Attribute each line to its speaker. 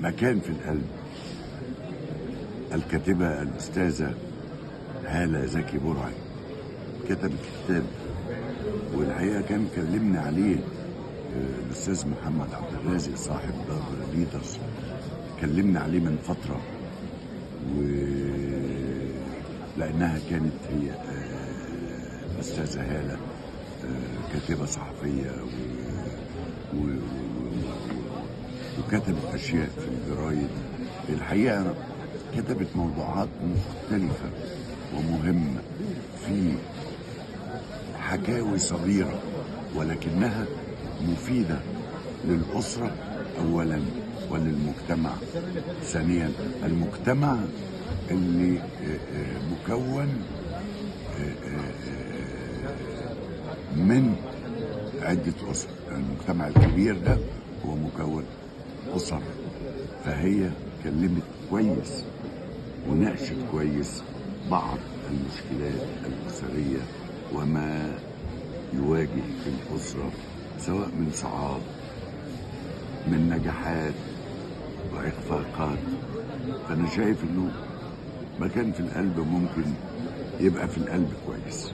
Speaker 1: مكان في القلب. الكاتبة الأستاذة هالة زكي برعي كتبت كتاب، والحقيقة كان كلمني عليه الأستاذ محمد عبد الرازق صاحب دار ليدرز، كلمني عليه من فترة، لأنها كانت هي الأستاذة هالة كاتبة صحفية وكتبت أشياء في الجرايد. الحقيقة كتبت موضوعات مختلفة ومهمة في حكاوي صغيرة ولكنها مفيدة للأسرة أولا وللمجتمع ثانيا. المجتمع اللي مكون من عدة أسر، المجتمع الكبير ده هو مكون أسر، فهي كلمت كويس وناقشت كويس بعض المشكلات الأسرية وما يواجه في الأسرة سواء من صعاب، من نجاحات وإخفاقات. فأنا شايف إنه مكان في القلب ممكن يبقى في القلب كويس.